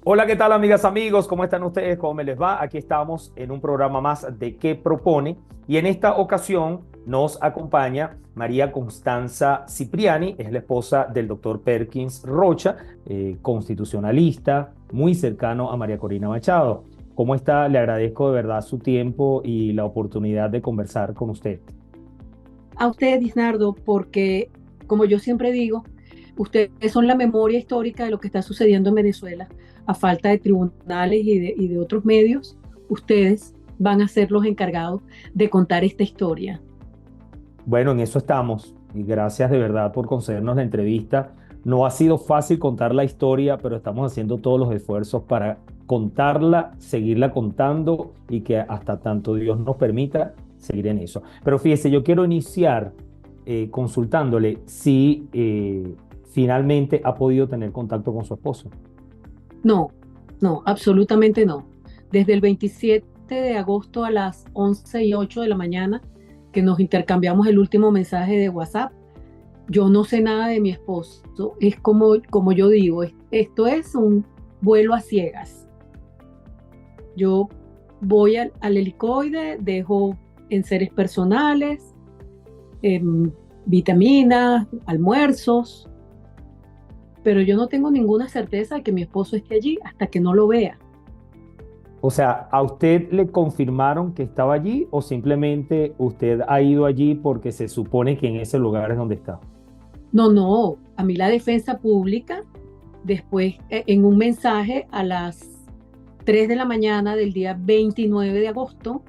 Hola, ¿qué tal amigas, amigos? ¿Cómo están ustedes? ¿Cómo me les va? Aquí estamos en un programa más de ¿Qué propone? Y en esta ocasión nos acompaña María Constanza Cipriani, es la esposa del doctor Perkins Rocha, constitucionalista, muy cercano a María Corina Machado. ¿Cómo está? Le agradezco de verdad su tiempo y la oportunidad de conversar con usted. A ustedes, Disnardo, porque, como yo siempre digo, ustedes son la memoria histórica de lo que está sucediendo en Venezuela. A falta de tribunales y de otros medios, ustedes van a ser los encargados de contar esta historia. Bueno, en eso estamos y gracias de verdad por concedernos la entrevista. No ha sido fácil contar la historia, pero estamos haciendo todos los esfuerzos para contarla, seguirla contando y que hasta tanto Dios nos permita seguir en eso. Pero fíjese, yo quiero iniciar consultándole si finalmente ha podido tener contacto con su esposo. No, no, absolutamente no. Desde el 27 de agosto a las 11:08 de la mañana, que nos intercambiamos el último mensaje de WhatsApp, yo no sé nada de mi esposo. Es como yo digo, esto es un vuelo a ciegas. Yo voy al helicoide, dejo enseres personales, em, vitaminas, almuerzos, pero yo no tengo ninguna certeza de que mi esposo esté allí hasta que no lo vea. O sea, ¿a usted le confirmaron que estaba allí o simplemente usted ha ido allí porque se supone que en ese lugar es donde está? No, no, a mí la defensa pública, después en un mensaje a las 3 de la mañana del día 29 de agosto,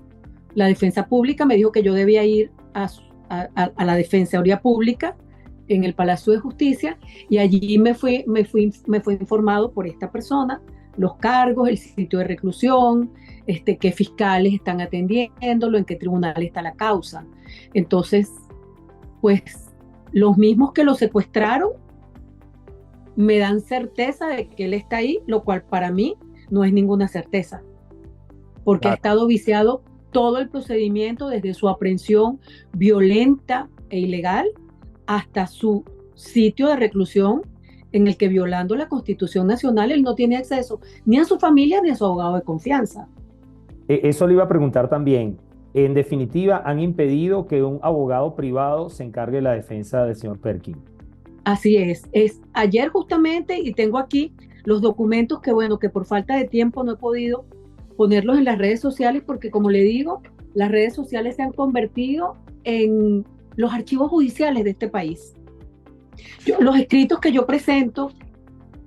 la defensa pública me dijo que yo debía ir a la Defensoría Pública en el Palacio de Justicia y allí me fue informado por esta persona los cargos, el sitio de reclusión, qué fiscales están atendiéndolo, en qué tribunal está la causa. Entonces, pues los mismos que lo secuestraron me dan certeza de que él está ahí, lo cual para mí no es ninguna certeza, porque ha Claro. estado viciado todo el procedimiento desde su aprehensión violenta e ilegal hasta su sitio de reclusión en el que, violando la Constitución Nacional, él no tiene acceso ni a su familia ni a su abogado de confianza. Eso le iba a preguntar también. En definitiva, han impedido que un abogado privado se encargue de la defensa del señor Perkin. Así es ayer justamente, y tengo aquí los documentos que, bueno, que por falta de tiempo no he podido ponerlos en las redes sociales porque, como le digo, las redes sociales se han convertido en los archivos judiciales de este país. Los escritos que yo presento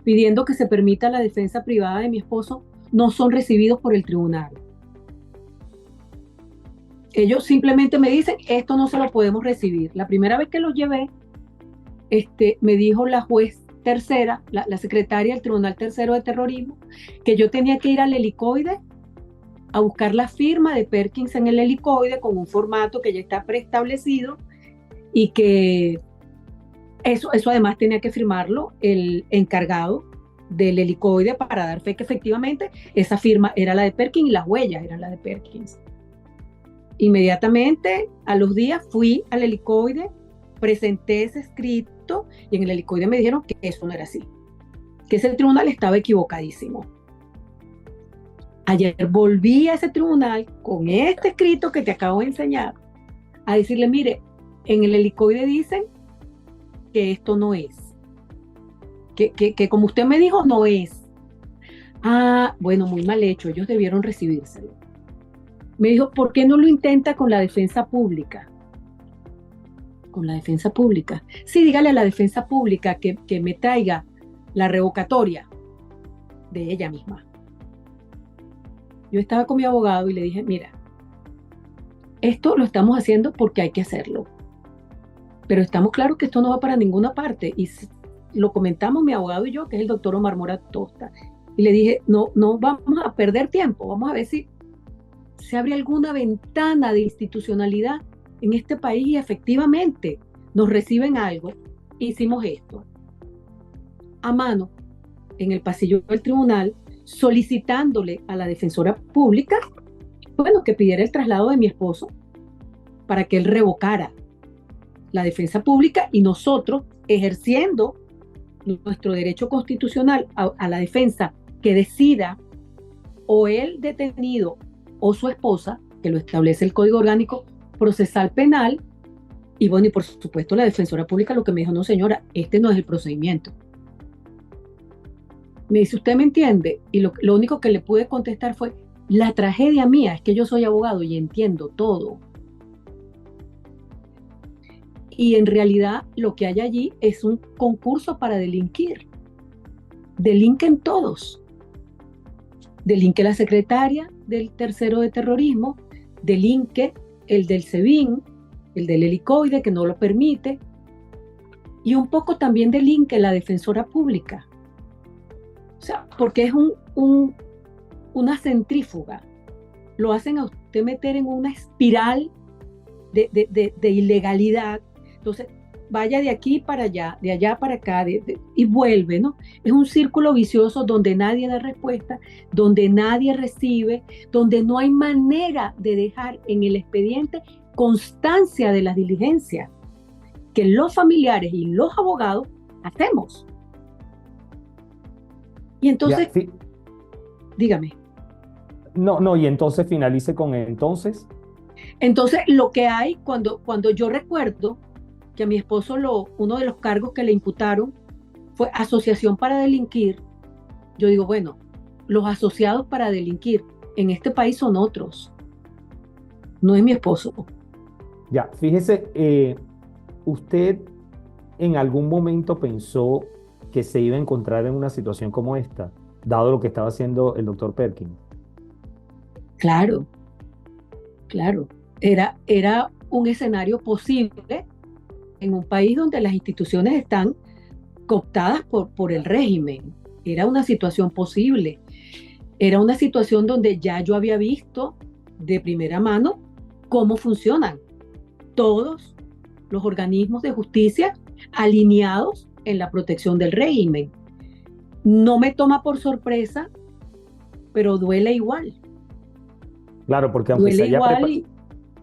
pidiendo que se permita la defensa privada de mi esposo no son recibidos por el tribunal. Ellos simplemente me dicen, esto no se lo podemos recibir. La primera vez que lo llevé, me dijo la juez tercera, la secretaria del Tribunal Tercero de Terrorismo, que yo tenía que ir al helicoide a buscar la firma de Perkins en el helicoide con un formato que ya está preestablecido y que eso además tenía que firmarlo el encargado del helicoide para dar fe que efectivamente esa firma era la de Perkins y las huellas eran las de Perkins. Inmediatamente, a los días, fui al helicoide, presenté ese escrito y en el helicoide me dijeron que eso no era así, que ese tribunal estaba equivocadísimo. Ayer volví a ese tribunal con este escrito que te acabo de enseñar a decirle, mire, en el helicoide dicen que esto no es, que como usted me dijo, no es. Ah, bueno, muy mal hecho, ellos debieron recibírselo. Me dijo, ¿por qué no lo intenta con la defensa pública? Con la defensa pública. Sí, dígale a la defensa pública que me traiga la revocatoria de ella misma. Yo estaba con mi abogado y le dije, mira, esto lo estamos haciendo porque hay que hacerlo, pero estamos claros que esto no va para ninguna parte. Y lo comentamos mi abogado y yo, que es el doctor Omar Mora Tosta. Y le dije, no, no vamos a perder tiempo, vamos a ver si se abre alguna ventana de institucionalidad en este país y efectivamente nos reciben algo. Hicimos esto a mano en el pasillo del tribunal, solicitándole a la defensora pública, bueno, que pidiera el traslado de mi esposo para que él revocara la defensa pública y nosotros, ejerciendo nuestro derecho constitucional a la defensa que decida o el detenido o su esposa, que lo establece el Código Orgánico Procesal Penal, y bueno, y por supuesto la defensora pública lo que me dijo, no señora, este no es el procedimiento. Me dice, ¿usted me entiende? Y lo único que le pude contestar fue, la tragedia mía es que yo soy abogado y entiendo todo. Y en realidad lo que hay allí es un concurso para delinquir. Delinquen todos. Delinque la secretaria del tercero de terrorismo, delinque el del SEBIN, el del helicoide que no lo permite, y un poco también delinque la defensora pública. O sea, porque es una centrífuga. Lo hacen a usted meter en una espiral de ilegalidad. Entonces, vaya de aquí para allá, de allá para acá, y vuelve, ¿no? Es un círculo vicioso donde nadie da respuesta, donde nadie recibe, donde no hay manera de dejar en el expediente constancia de las diligencias que los familiares y los abogados hacemos. Y entonces, Ya, dígame. no, y entonces finalice con entonces. Entonces, lo que hay cuando yo recuerdo que a mi esposo uno de los cargos que le imputaron fue asociación para delinquir, yo digo, bueno, los asociados para delinquir en este país son otros, no es mi esposo. Ya, fíjese, ¿usted en algún momento pensó que se iba a encontrar en una situación como esta, dado lo que estaba haciendo el doctor Perkins? Claro, claro. Era un escenario posible en un país donde las instituciones están cooptadas por el régimen. Era una situación posible. Era una situación donde ya yo había visto de primera mano cómo funcionan todos los organismos de justicia alineados en la protección del régimen. No me toma por sorpresa, pero duele igual. Claro, porque aunque se Duele haya igual preparado, y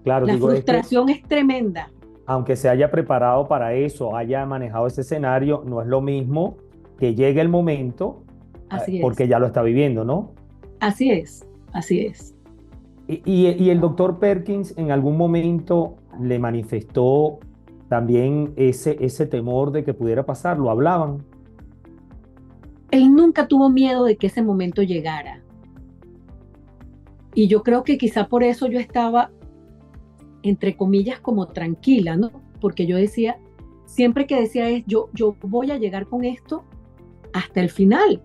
claro, la digo, es que frustración es tremenda. aunque se haya preparado para eso, haya manejado ese escenario, no es lo mismo que llegue el momento, Así es, porque ya lo está viviendo, ¿no? así es, así es. Y el doctor Perkins en algún momento le manifestó también ese temor de que pudiera pasar, lo hablaban. Él nunca tuvo miedo de que ese momento llegara. Y yo creo que quizá por eso yo estaba, entre comillas, como tranquila, ¿no? Porque yo decía, siempre que decía es, yo voy a llegar con esto hasta el final.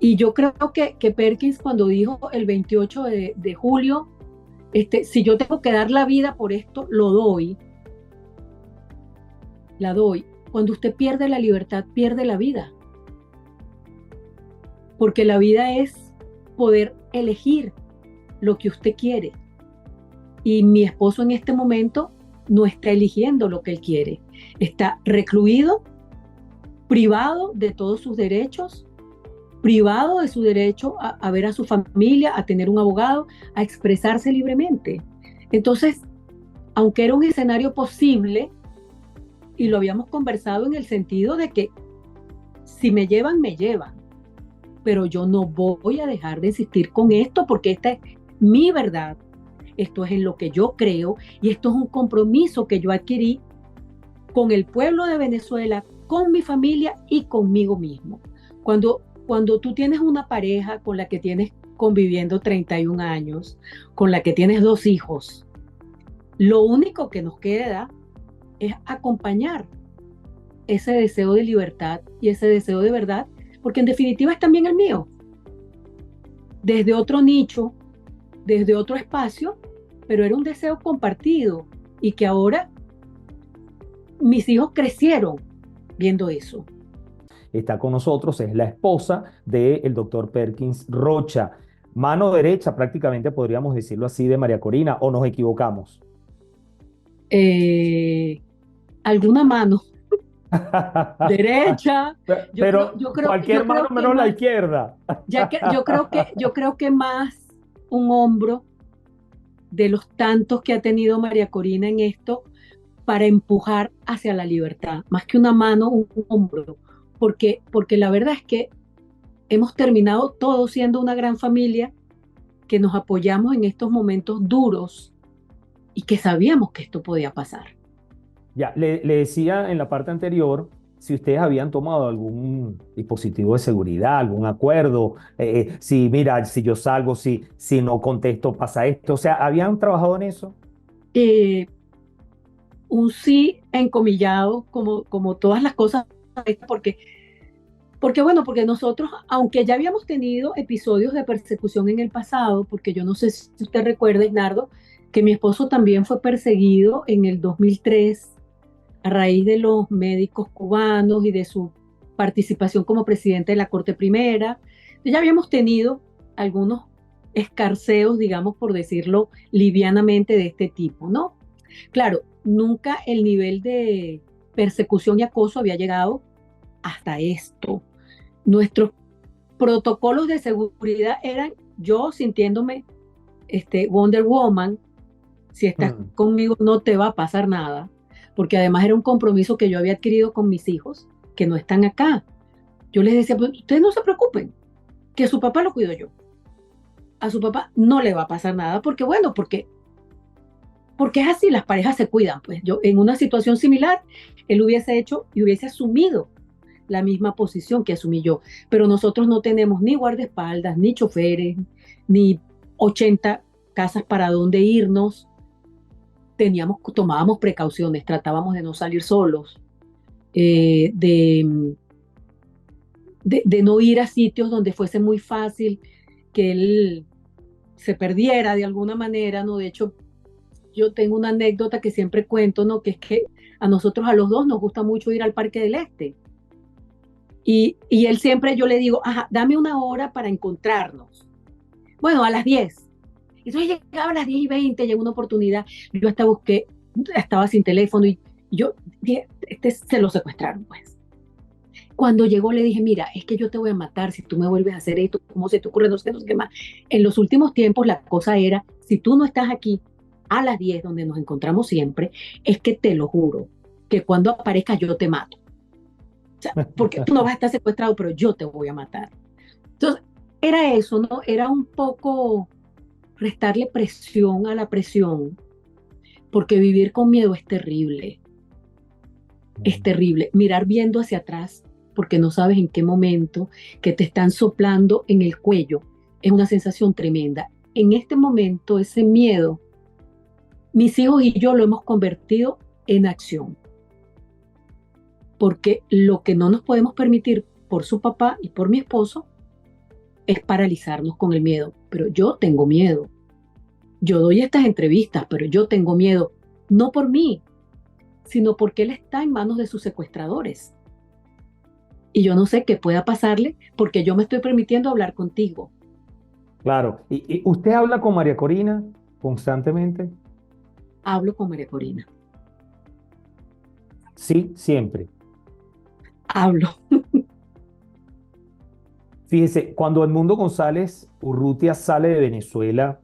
Y yo creo que Perkins cuando dijo el 28 de julio, si yo tengo que dar la vida por esto, lo doy, la doy. Cuando usted pierde la libertad, pierde la vida. Porque la vida es poder elegir lo que usted quiere. Y mi esposo en este momento no está eligiendo lo que él quiere. Está recluido, privado de todos sus derechos, privado de su derecho a ver a su familia, a tener un abogado, a expresarse libremente. Entonces, aunque era un escenario posible, y lo habíamos conversado en el sentido de que si me llevan, me llevan, pero yo no voy a dejar de insistir con esto porque esta es mi verdad, esto es en lo que yo creo y esto es un compromiso que yo adquirí con el pueblo de Venezuela, con mi familia y conmigo mismo. Cuando tú tienes una pareja con la que tienes conviviendo 31 años, con la que tienes 2 hijos, lo único que nos queda es acompañar ese deseo de libertad y ese deseo de verdad, porque en definitiva es también el mío, desde otro nicho, desde otro espacio, pero era un deseo compartido y que ahora mis hijos crecieron viendo eso. Está con nosotros, es la esposa del doctor Perkins Rocha, mano derecha prácticamente podríamos decirlo así de María Corina, o nos equivocamos. Alguna mano derecha, Pero cualquier yo mano creo que menos la más, izquierda. yo creo que más un hombro de los tantos que ha tenido María Corina en esto para empujar hacia la libertad, más que una mano, un hombro, porque la verdad es que hemos terminado todos siendo una gran familia que nos apoyamos en estos momentos duros y que sabíamos que esto podía pasar. Ya, le decía en la parte anterior si ustedes habían tomado algún dispositivo de seguridad, algún acuerdo, si mira, si yo salgo, si no contesto, pasa esto. O sea, ¿habían trabajado en eso? Eh, un sí encomillado, como todas las cosas, porque nosotros, aunque ya habíamos tenido episodios de persecución en el pasado, porque yo no sé si usted recuerda, Nardo, que mi esposo también fue perseguido en el 2003 a raíz de los médicos cubanos y de su participación como presidente de la Corte Primera. Ya habíamos tenido algunos escarceos, digamos, por decirlo livianamente, de este tipo, ¿no? Claro, nunca el nivel de persecución y acoso había llegado hasta esto. Nuestros protocolos de seguridad eran yo sintiéndome Wonder Woman, si estás Mm. conmigo no te va a pasar nada, porque además era un compromiso que yo había adquirido con mis hijos, que no están acá. Yo les decía, pues, ustedes no se preocupen, que a su papá lo cuido yo. A su papá no le va a pasar nada, porque bueno, porque es así, las parejas se cuidan. Pues yo en una situación similar, él hubiese hecho y hubiese asumido la misma posición que asumí yo, pero nosotros no tenemos ni guardaespaldas, ni choferes, ni 80 casas para dónde irnos. Tomábamos precauciones, tratábamos de no salir solos, eh, de, de no ir a sitios donde fuese muy fácil que él se perdiera de alguna manera, ¿no? De hecho, yo tengo una anécdota que siempre cuento, ¿no? Que es que a nosotros, a los dos, nos gusta mucho ir al Parque del Este. Y él siempre, yo le digo, ajá, dame una hora para encontrarnos. Bueno, a las 10. Entonces llegaba a las 10:20, llegó una oportunidad, yo hasta busqué, estaba sin teléfono y yo dije, se lo secuestraron, pues. Cuando llegó le dije, mira, es que yo te voy a matar si tú me vuelves a hacer esto, ¿cómo se te ocurre? No sé, no sé qué más. En los últimos tiempos la cosa era, si tú no estás aquí a las 10 donde nos encontramos siempre, es que te lo juro, que cuando aparezca yo te mato. O sea, porque tú no vas a estar secuestrado, pero yo te voy a matar. Entonces, era eso, ¿no? Era un poco restarle presión a la presión, porque vivir con miedo es terrible. Mirar viendo hacia atrás, porque no sabes en qué momento que te están soplando en el cuello, es una sensación tremenda. En este momento, ese miedo, mis hijos y yo lo hemos convertido en acción, porque lo que no nos podemos permitir por su papá y por mi esposo es paralizarnos con el miedo. Pero yo tengo miedo. Yo doy estas entrevistas, pero yo tengo miedo, no por mí, sino porque él está en manos de sus secuestradores. Y yo no sé qué pueda pasarle porque yo me estoy permitiendo hablar contigo. Claro. ¿Y usted habla con María Corina constantemente? Hablo con María Corina. Sí, siempre. Hablo. Fíjese, cuando Edmundo González Urrutia sale de Venezuela,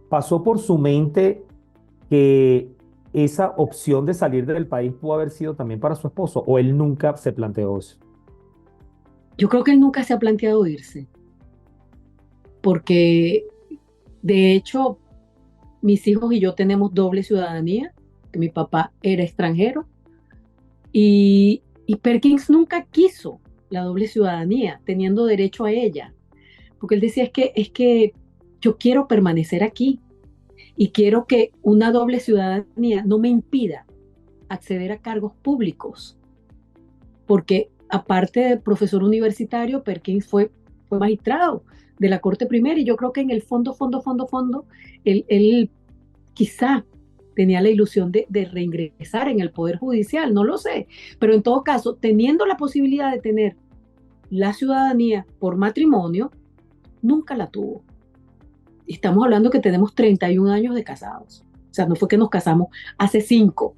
pasó por su mente que esa opción de salir del país pudo haber sido también para su esposo, o él nunca se planteó eso. Yo creo que él nunca se ha planteado irse, porque de hecho mis hijos y yo tenemos doble ciudadanía, que mi papá era extranjero, y Perkins nunca quiso la doble ciudadanía, teniendo derecho a ella, porque él decía, es que yo quiero permanecer aquí y quiero que una doble ciudadanía no me impida acceder a cargos públicos, porque aparte de profesor universitario, Perkins fue magistrado de la Corte Primera y yo creo que en el fondo, él quizá tenía la ilusión de reingresar en el Poder Judicial, no lo sé, pero en todo caso, teniendo la posibilidad de tener la ciudadanía por matrimonio, nunca la tuvo. Y estamos hablando que tenemos 31 años de casados. O sea, no fue que nos casamos hace 5,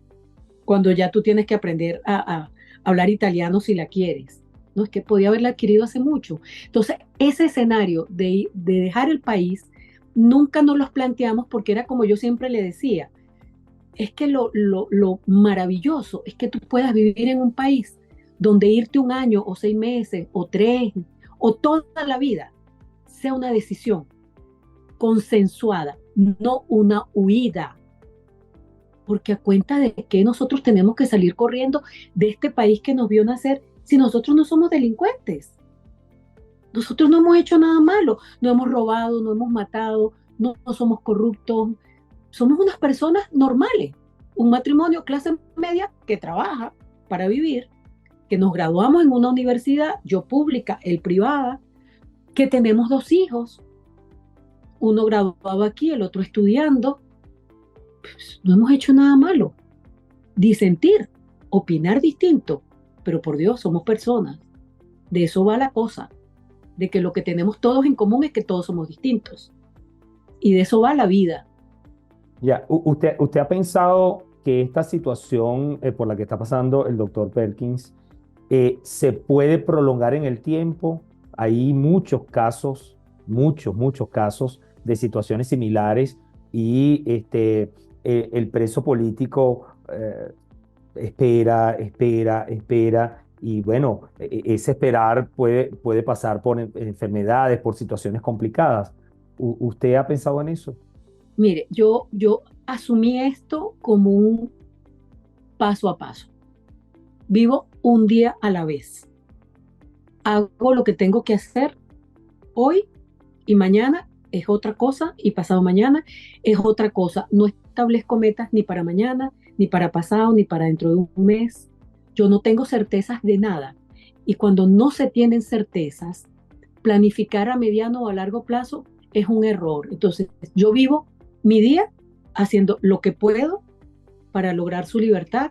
cuando ya tú tienes que aprender a hablar italiano si la quieres. No, es que podía haberla adquirido hace mucho. Entonces, ese escenario de dejar el país, nunca nos los planteamos porque era como yo siempre le decía, es que lo maravilloso es que tú puedas vivir en un país donde irte un año o 6 meses o 3 o toda la vida sea una decisión consensuada, no una huida. Porque a cuenta de que nosotros tenemos que salir corriendo de este país que nos vio nacer si nosotros no somos delincuentes. Nosotros no hemos hecho nada malo, no hemos robado, no hemos matado, no somos corruptos, somos unas personas normales, un matrimonio clase media que trabaja para vivir, que nos graduamos en una universidad, yo pública, él privada, que tenemos 2 hijos, uno graduado aquí, el otro estudiando. Pues, no hemos hecho nada malo. Disentir, opinar distinto, pero por Dios, somos personas. De eso va la cosa, de que lo que tenemos todos en común es que todos somos distintos. Y de eso va la vida. Ya, usted ha pensado que esta situación por la que está pasando el doctor Perkins se puede prolongar en el tiempo. Hay muchos casos de situaciones similares y el preso político espera y bueno, ese esperar puede pasar por enfermedades, por situaciones complicadas. ¿Usted ha pensado en eso? Mire, yo asumí esto como un paso a paso. Vivo un día a la vez. Hago lo que tengo que hacer hoy y mañana es otra cosa y pasado mañana es otra cosa. No establezco metas ni para mañana, ni para pasado, ni para dentro de un mes. Yo no tengo certezas de nada. Y cuando no se tienen certezas, planificar a mediano o a largo plazo es un error. Entonces, yo vivo mi día haciendo lo que puedo para lograr su libertad,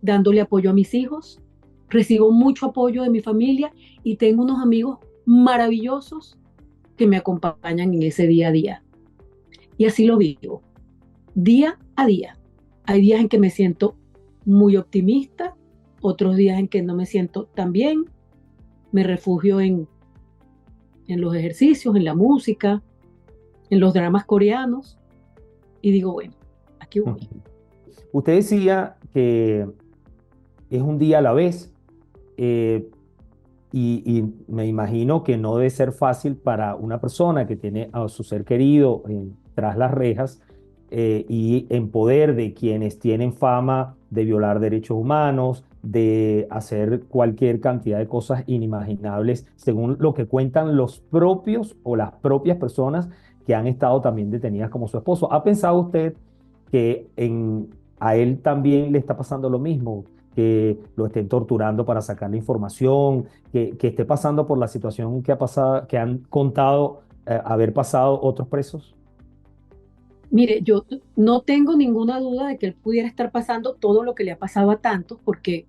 dándole apoyo a mis hijos. Recibo mucho apoyo de mi familia y tengo unos amigos maravillosos que me acompañan en ese día a día. Y así lo vivo, día a día. Hay días en que me siento muy optimista, otros días en que no me siento tan bien. Me refugio en los ejercicios, en la música, en los dramas coreanos y digo, bueno, aquí voy. Usted decía que es un día a la vez. eh, y me imagino que no debe ser fácil para una persona que tiene a su ser querido tras las rejas y en poder de quienes tienen fama de violar derechos humanos, de hacer cualquier cantidad de cosas inimaginables, según lo que cuentan los propios o las propias personas que han estado también detenidas como su esposo. ¿Ha pensado usted que a él también le está pasando lo mismo? Que lo estén torturando para sacar la información, que esté pasando por la situación que ha pasado, que han contado haber pasado otros presos? Mire, yo no tengo ninguna duda de que él pudiera estar pasando todo lo que le ha pasado a tantos, porque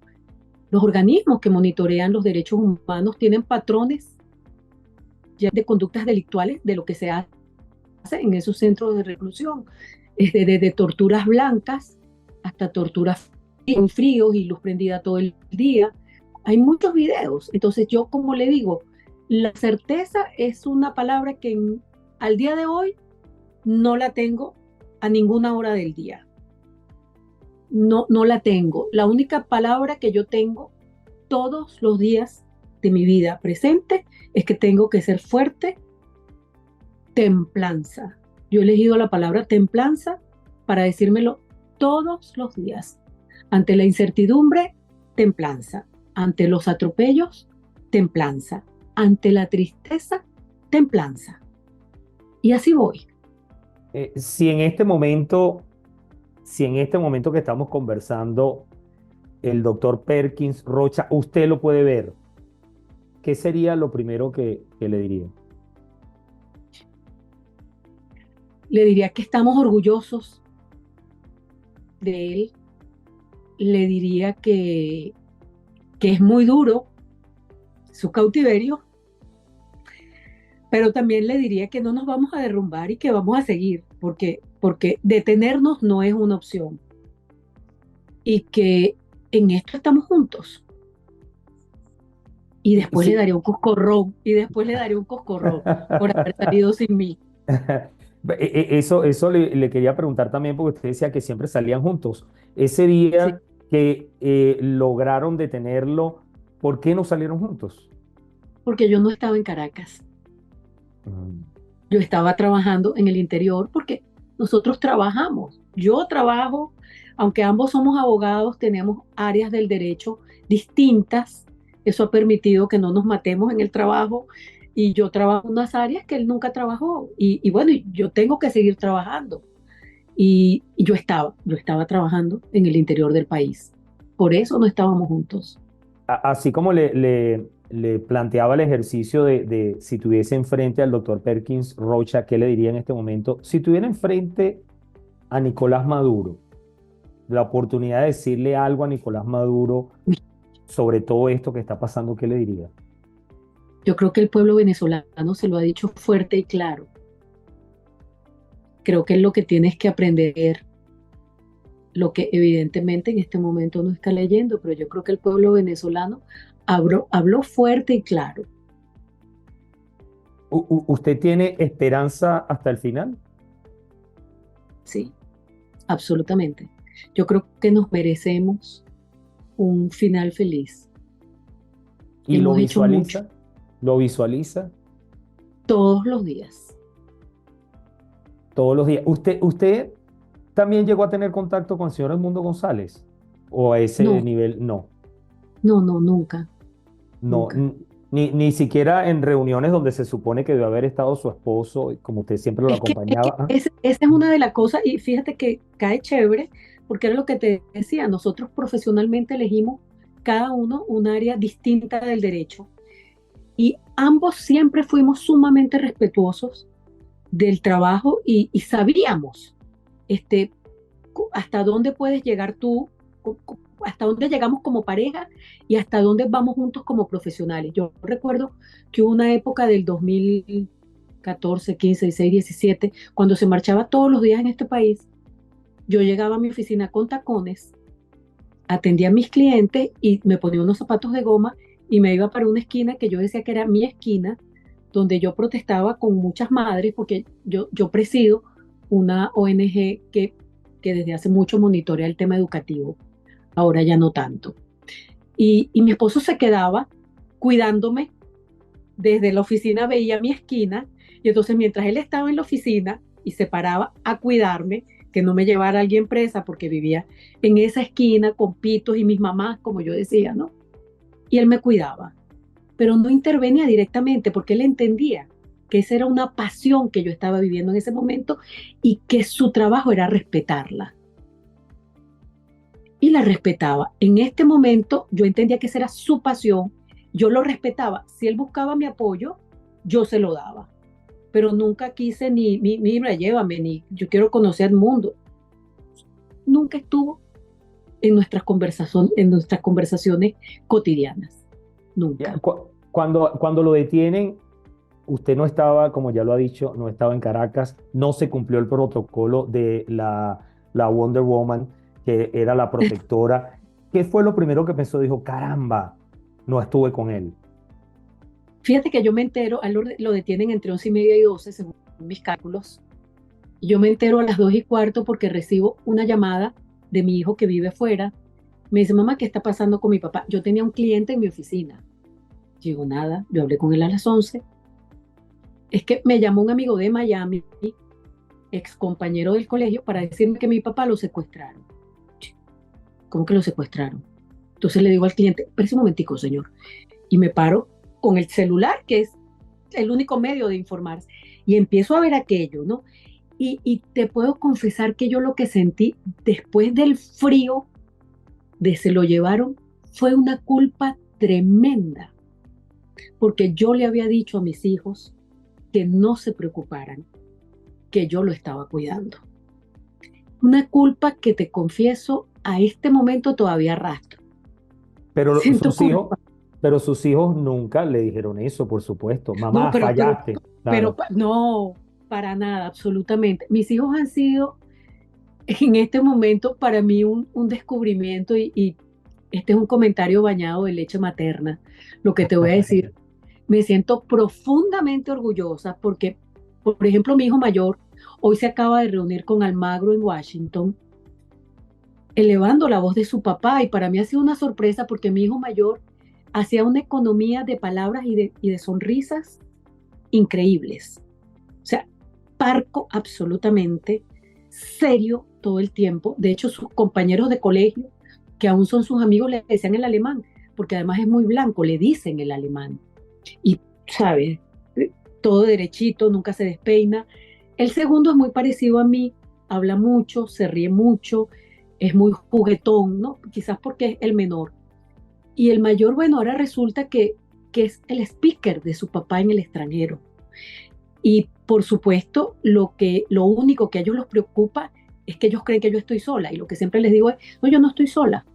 los organismos que monitorean los derechos humanos tienen patrones ya de conductas delictuales de lo que se hace en esos centros de reclusión, desde torturas blancas hasta torturas en fríos y luz prendida todo el día. Hay muchos videos. Entonces yo, como le digo, la certeza es una palabra que al día de hoy no la tengo a ninguna hora del día. No, no la tengo. La única palabra que yo tengo todos los días de mi vida presente es que tengo que ser fuerte, templanza. Yo he elegido la palabra templanza para decírmelo todos los días. Ante la incertidumbre, templanza. Ante los atropellos, templanza. Ante la tristeza, templanza. Y así voy. Si en este momento, si en este momento que estamos conversando, el doctor Perkins Rocha, usted lo puede ver, ¿qué sería lo primero que le diría? Le diría que estamos orgullosos de él. Le diría que es muy duro su cautiverio, pero también le diría que no nos vamos a derrumbar y que vamos a seguir, porque detenernos no es una opción y que en esto estamos juntos. Y después le Sí. daré un coscorrón, y después le daré un coscorrón por haber salido sin mí. Eso le quería preguntar también porque usted decía que siempre salían juntos. Ese Sí. día que lograron detenerlo, ¿por qué no salieron juntos? porque yo no estaba en Caracas. Mm. Yo estaba trabajando en el interior porque nosotros trabajamos. Yo trabajo, aunque ambos somos abogados, tenemos áreas del derecho distintas. Eso ha permitido que no nos matemos en el trabajo y yo trabajo en unas áreas que él nunca trabajó. Y bueno, y yo tengo que seguir trabajando. Y yo estaba trabajando en el interior del país. Por eso no estábamos juntos. Así como le planteaba el ejercicio de si tuviese enfrente al doctor Perkins Rocha, ¿qué le diría en este momento? Si tuviera enfrente a Nicolás Maduro, la oportunidad de decirle algo a Nicolás Maduro Uy, sobre todo esto que está pasando, ¿qué le diría? yo creo que el pueblo venezolano se lo ha dicho fuerte y claro. Creo que es lo que tienes que aprender, lo que evidentemente en este momento no está leyendo, pero yo creo que el pueblo venezolano habló fuerte y claro. ¿Usted tiene esperanza hasta el final? Sí, absolutamente. Yo creo que nos merecemos un final feliz. ¿Y lo Hemos hecho mucho visualiza? ¿Lo visualiza todos los días. todos los días? ¿Usted también llegó a tener contacto con el señor Edmundo González? ¿O a ese No, nivel? No. no, no, nunca, No, nunca. ni siquiera en reuniones donde se supone que debe haber estado su esposo, y como usted siempre lo Es que acompañaba. Ah, esa es una de las cosas, y fíjate que cae chévere, porque era lo que te decía, nosotros profesionalmente elegimos cada uno un área distinta del derecho y ambos siempre fuimos sumamente respetuosos del trabajo y sabíamos este, hasta dónde puedes llegar tú, hasta dónde llegamos como pareja y hasta dónde vamos juntos como profesionales. Yo recuerdo que hubo una época del 2014, 15, 16, 17, cuando se marchaba todos los días en este país, yo llegaba a mi oficina con tacones, atendía a mis clientes y me ponía unos zapatos de goma y me iba para una esquina que yo decía que era mi esquina, donde yo protestaba con muchas madres, porque yo presido una ONG que desde hace mucho monitorea el tema educativo, ahora ya no tanto. Y mi esposo se quedaba cuidándome desde la oficina, veía mi esquina, y entonces mientras él estaba en la oficina y se paraba a cuidarme, que no me llevara alguien presa porque vivía en esa esquina con pitos y mis mamás, como yo decía, ¿no? Y él me cuidaba, pero no intervenía directamente porque él entendía que esa era una pasión que yo estaba viviendo en ese momento y que su trabajo era respetarla. Y la respetaba. En este momento yo entendía que esa era su pasión, yo lo respetaba. Si él buscaba mi apoyo, yo se lo daba, pero nunca quise ni mira, llévame, ni yo quiero conocer el mundo. Nunca estuvo en nuestras conversaciones cotidianas. ya, Nunca. cuando lo detienen, usted no estaba, como ya lo ha dicho, no estaba en Caracas, no se cumplió el protocolo de la Wonder Woman, que era la protectora. ¿Qué fue lo primero que pensó? Dijo, caramba, no estuve con él. Fíjate que yo me entero, a él lo detienen entre 11:30 y 12, según mis cálculos. Y yo me entero a las 2:15 porque recibo una llamada de mi hijo que vive fuera. Me dice, mamá, ¿qué está pasando con mi papá? Yo tenía un cliente en mi oficina. Digo, nada, yo hablé con él a las 11. Es que me llamó un amigo de Miami, ex compañero del colegio, para decirme que mi papá lo secuestraron. ¿Cómo que lo secuestraron? Entonces le digo al cliente, espérese un momentico, señor. Y me paro con el celular, que es el único medio de informarse. Y empiezo a ver aquello, ¿no? Y te puedo confesar que yo lo que sentí después del frío de se lo llevaron fue una culpa tremenda, porque yo le había dicho a mis hijos que no se preocuparan, que yo lo estaba cuidando. Una culpa que te confieso, a este momento todavía arrastro. Pero Siento sus hijos, culpa. pero sus hijos nunca le dijeron eso, por supuesto. No, Mamá, fallaste. Claro. no, para nada, absolutamente. Mis hijos han sido en este momento para mí un descubrimiento y este es un comentario bañado de leche materna. Lo que te voy a decir, me siento profundamente orgullosa porque, por ejemplo, mi hijo mayor hoy se acaba de reunir con Almagro en Washington, elevando la voz de su papá y para mí ha sido una sorpresa porque mi hijo mayor hacía una economía de palabras y de sonrisas increíbles. O sea, parco absolutamente, serio todo el tiempo. De hecho, sus compañeros de colegio, que aún son sus amigos, le decían el alemán, porque además es muy blanco, le dicen el alemán. Y, ¿sabes? Todo derechito, nunca se despeina. El segundo es muy parecido a mí, habla mucho, se ríe mucho, es muy juguetón, ¿no? Quizás porque es el menor. Y el mayor, bueno, ahora resulta que es el speaker de su papá en el extranjero. Y por supuesto, lo único que a ellos los preocupa es que ellos creen que yo estoy sola. Y lo que siempre les digo es, no, yo no estoy sola.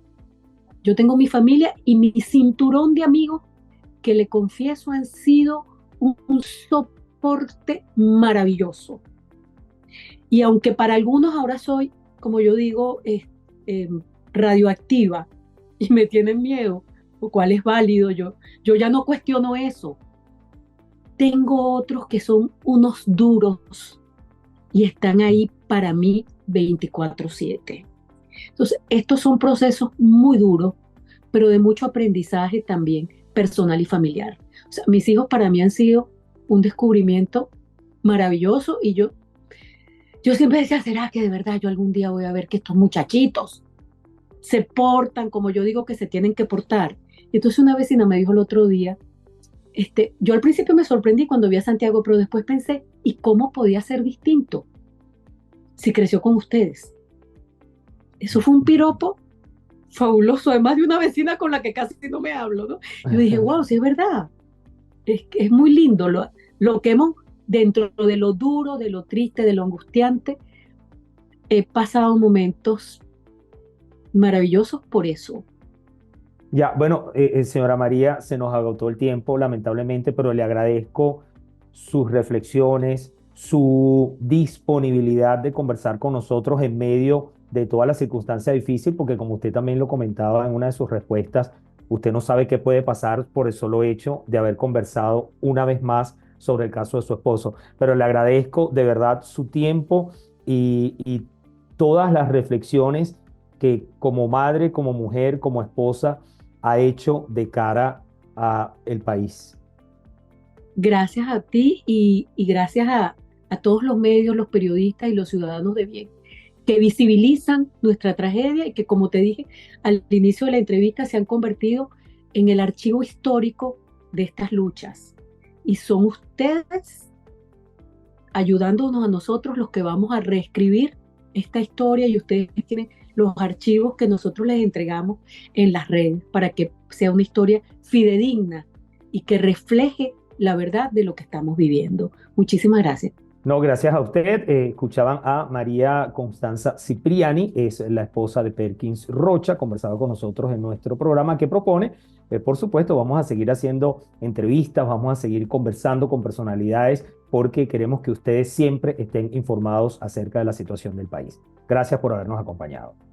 Yo tengo mi familia y mi cinturón de amigos que le confieso han sido un soporte maravilloso. Y aunque para algunos ahora soy, como yo digo, eh, radioactiva y me tienen miedo, lo cual es válido, yo ya no cuestiono eso. Tengo otros que son unos duros y están ahí para mí 24/7. Entonces, estos son procesos muy duros, pero de mucho aprendizaje también personal y familiar. O sea, mis hijos para mí han sido un descubrimiento maravilloso y yo siempre decía, ¿será que de verdad yo algún día voy a ver que estos muchachitos se portan como yo digo que se tienen que portar? Y entonces una vecina me dijo el otro día, yo al principio me sorprendí cuando vi a Santiago, pero después pensé, ¿y cómo podía ser distinto si creció con ustedes? Eso fue un piropo fabuloso, además de una vecina con la que casi no me hablo, ¿no? Yo dije, wow, sí es verdad, es muy lindo lo que hemos, dentro de lo duro, de lo triste, de lo angustiante, he pasado momentos maravillosos por eso. Ya, bueno, señora María, se nos agotó el tiempo, lamentablemente, pero le agradezco sus reflexiones, su disponibilidad de conversar con nosotros en medio de toda la circunstancia difícil, porque como usted también lo comentaba en una de sus respuestas, usted no sabe qué puede pasar por el solo hecho de haber conversado una vez más sobre el caso de su esposo. Pero le agradezco de verdad su tiempo y todas las reflexiones que como madre, como mujer, como esposa, ha hecho de cara a el país. Gracias a ti y gracias a todos los medios, los periodistas y los ciudadanos de bien que visibilizan nuestra tragedia y que, como te dije al inicio de la entrevista, se han convertido en el archivo histórico de estas luchas. Y son ustedes ayudándonos a nosotros los que vamos a reescribir esta historia y ustedes tienen los archivos que nosotros les entregamos en las redes para que sea una historia fidedigna y que refleje la verdad de lo que estamos viviendo. Muchísimas gracias. No, gracias a usted. Escuchaban a María Constanza Cipriani, es la esposa de Perkins Rocha, conversaba con nosotros en nuestro programa que propone. Por supuesto, vamos a seguir haciendo entrevistas, vamos a seguir conversando con personalidades porque queremos que ustedes siempre estén informados acerca de la situación del país. Gracias por habernos acompañado.